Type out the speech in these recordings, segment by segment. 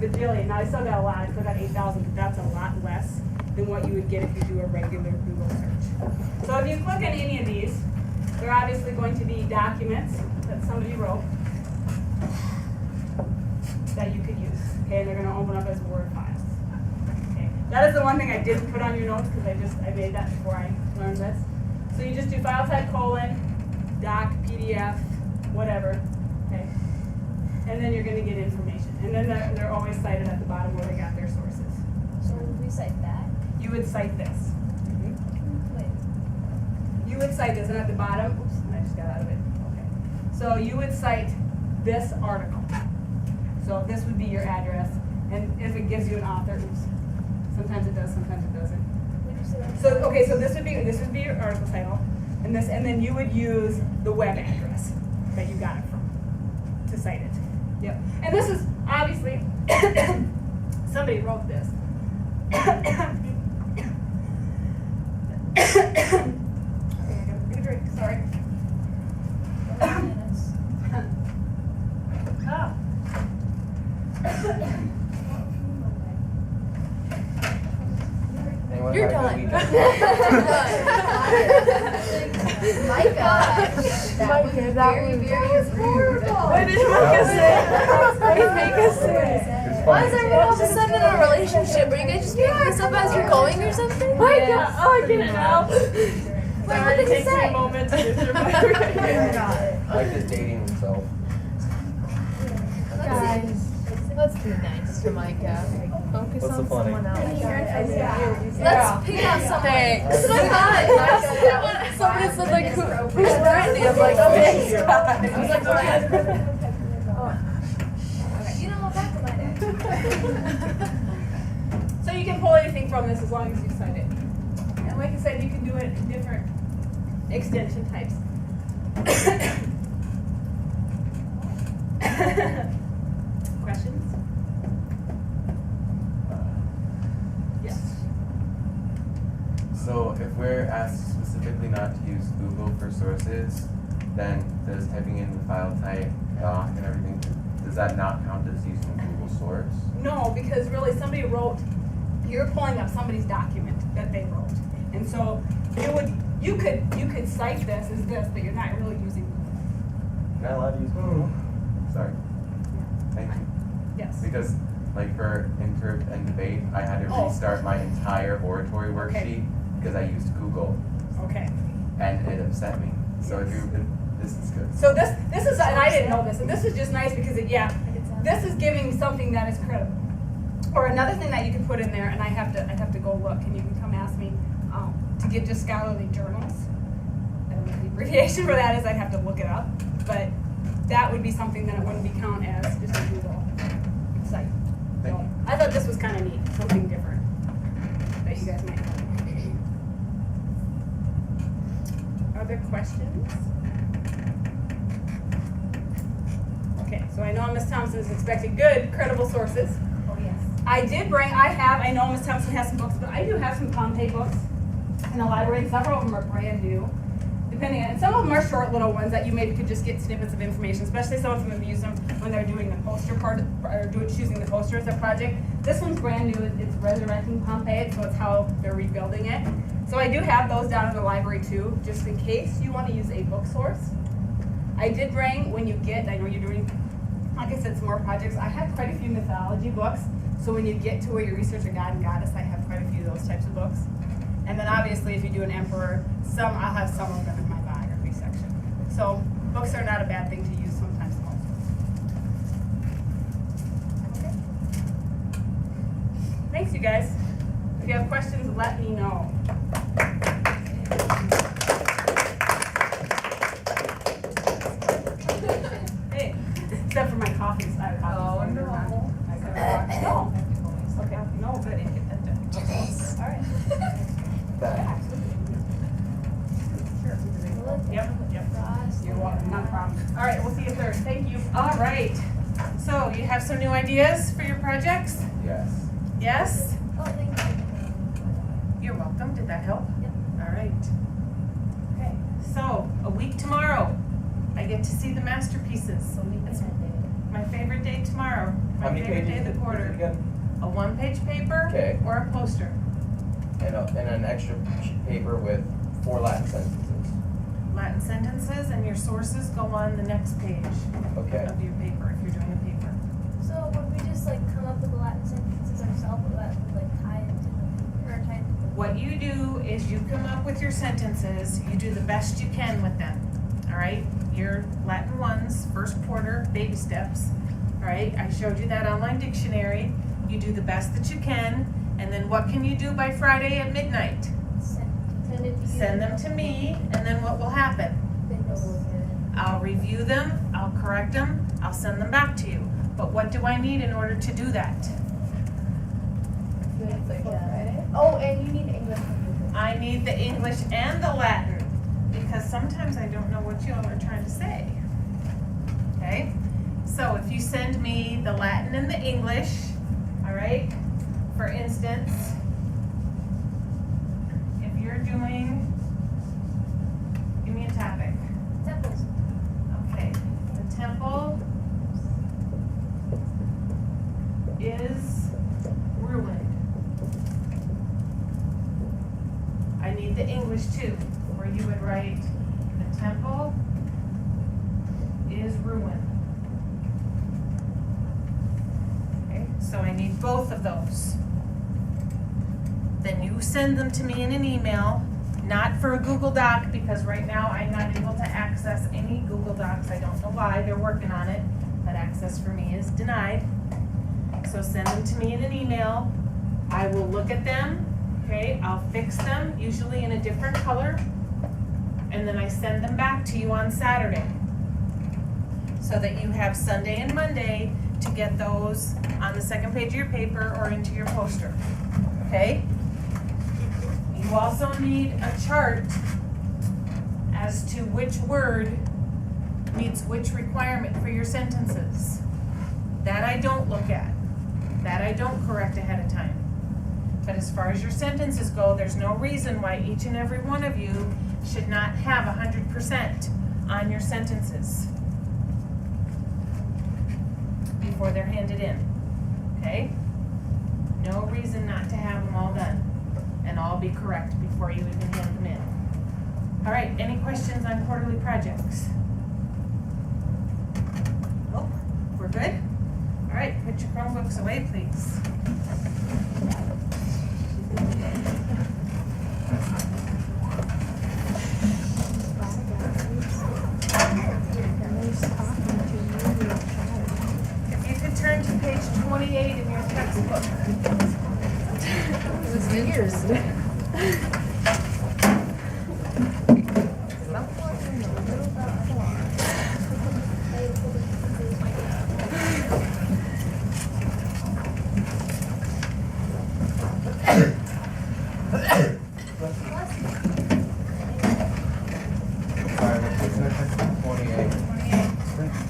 bajillion. Now I still got a lot. I still got 8,000, but that's a lot less than what you would get if you do a regular Google search. So if you click on any of these, they're obviously going to be documents that somebody wrote that you could use. Okay, and they're going to open up as Word files. Okay, that is the one thing I didn't put on your notes because I made that before I learned this. So you just do file type : doc, PDF, whatever. Okay, and then you're going to get information, and then they're always cited at the bottom where they got their sources. So would we cite that? You would cite this. Wait. You would cite this, and at the bottom, oops, I just got out of it. Okay. So you would cite this article. So this would be your address, and if it gives you an author, oops, sometimes it does, sometimes it doesn't. Would you say that? So okay, so this would be your article title, and then you would use the web address that you got it from to cite it. Yep. And this is obviously somebody wrote this. Okay, I gotta take a drink. Sorry. Ah. Anyone You're have a done. good My gosh. That was very, very rude. What did Micah say? What did Micah say? It's Why funny. is everyone all of a sudden in a relationship? Are you guys just picking this up as you're going or something? Micah, oh, I get it now. Wait, what did he Takes me a say? moment to get through my Mike is dating himself. Guys, let's be nice to Micah. Focus What's on the funny? someone else. Let's pick out someone. Thanks. That's what I thought. Somebody said like, who's Brandy? I'm like, oh, thanks, guys. I was like, you know, back to my day. So you can pull anything from this as long as you cite it. And like I said, you can do it in different extension types. Questions? Yes. So if we're asked specifically not to use Google for sources, then does typing in the file type, doc, and everything, does that not count as using Google source? No, because really somebody wrote, you're pulling up somebody's document that they wrote. And so you could cite this as this, but you're not really using Google. Not allowed to use Google? Sorry. Thank you. Yes. Because like for interp and debate, I had to Oh. restart my entire oratory worksheet because I used Google, Okay. and it upset me. So Yes. this is good. So this is, and I didn't know this, and this is just nice because this is giving something that is credible. Or another thing that you can put in there, and I'd have to go look, and you can come ask me to get just scholarly journals. I don't know what the abbreviation for that is. I'd have to look it up, but that would be something that it wouldn't be count as just a Google site. Thank So you. I thought this was kind of neat, something different that you guys might know. Other questions? Okay, so I know Ms. Thompson is expecting good, credible sources. Oh, yes. I know Ms. Thompson has some books, but I do have some Pompeii books in the library, and several of them are brand new. And some of them are short little ones that you maybe could just get snippets of information, especially some of them use them when they're doing the poster part, or choosing the poster as a project. This one's brand new, it's Resurrecting Pompeii, so it's how they're rebuilding it. So I do have those down in the library too, just in case you want to use a book source. I did bring, when you get, I know you're doing, like I said, some more projects, I have quite a few mythology books, so when you get to where you research a god and goddess, I have quite a few of those types of books. And then obviously if you do an emperor, I'll have some of them in my biography section. So books are not a bad thing to use sometimes also. Okay. Thanks you guys. If you have questions, let me know. Hey, except for my coffee. I have coffee. Oh, so no. No. Okay, no, but all right. That. Yep. You're welcome, not a problem. All right, we'll see you Thursday. Thank you. All right. So you have some new ideas for your projects? Yes. Yes? Oh, thank you. You're welcome. Did that help? Yep. All right. Okay. So a week tomorrow, I get to see the masterpieces. So we That's presented. my my favorite day tomorrow. How My many favorite pages day of is the it quarter. again? A one-page paper Okay. or a poster. And an extra paper with 4 Latin sentences. Latin sentences and your sources go on the next page Okay. of your paper if you're doing a paper. So would we just like come up with the Latin sentences ourselves, or that would like tie it to the paper or tie it to the What you do is you come up with your sentences, you do the best you can with them, all right? Your Latin ones, first quarter, baby steps, all right? I showed you that online dictionary. You do the best that you can, and then what can you do by Friday at midnight? send it to you? Send them to me, and then what will happen? Then you'll look at it. I'll review them, I'll correct them, I'll send them back to you. But what do I need in order to do that? Oh, and you need English. I need the English and the Latin, because sometimes I don't know what y'all are trying to say. Okay? So if you send me the Latin and the English, all right? For instance, if you're doing, give me a topic. Temples. Okay, the temple is ruined. I need the English too, where you would write, the temple is ruined. Okay, so I need both of those. Then you send them to me in an email, not for a Google Doc, because right now I'm not able to access any Google Docs. I don't know why, they're working on it, but access for me is denied. So send them to me in an email. I will look at them, okay, I'll fix them, usually in a different color, and then I send them back to you on Saturday. So that you have Sunday and Monday to get those on the second page of your paper or into your poster, okay? You also need a chart as to which word meets which requirement for your sentences. That I don't look at. That I don't correct ahead of time. But as far as your sentences go, there's no reason why each and every one of you should not have 100% on your sentences before they're handed in, okay? No reason not to have them all done and all be correct before you even hand them in. All right, any questions on quarterly projects? Nope, we're good? All right, put your Chromebooks away, please. If you could turn to page 28 in your textbook. It was years. Sorry, what's the next 28? 28.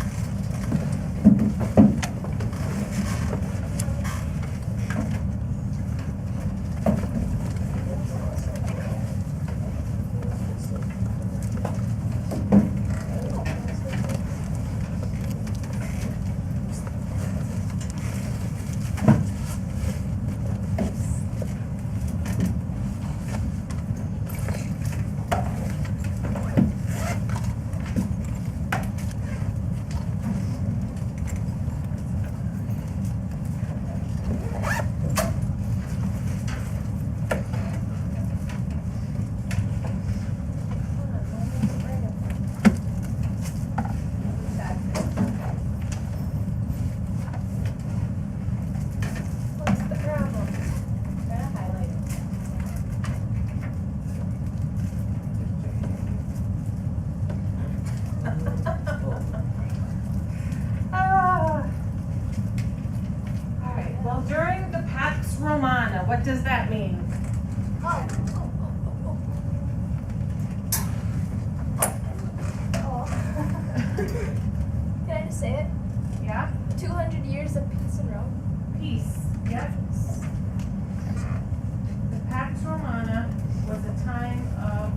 What's the problem? Gotta highlight it. Ah. All right, well, during the Pax Romana, what does that mean? Can I just say it? Yeah? 200 years of peace in Rome. Peace, yep. The Pax Romana was a time of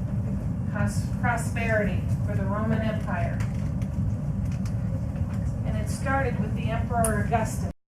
prosperity for the Roman Empire. And it started with the Augusta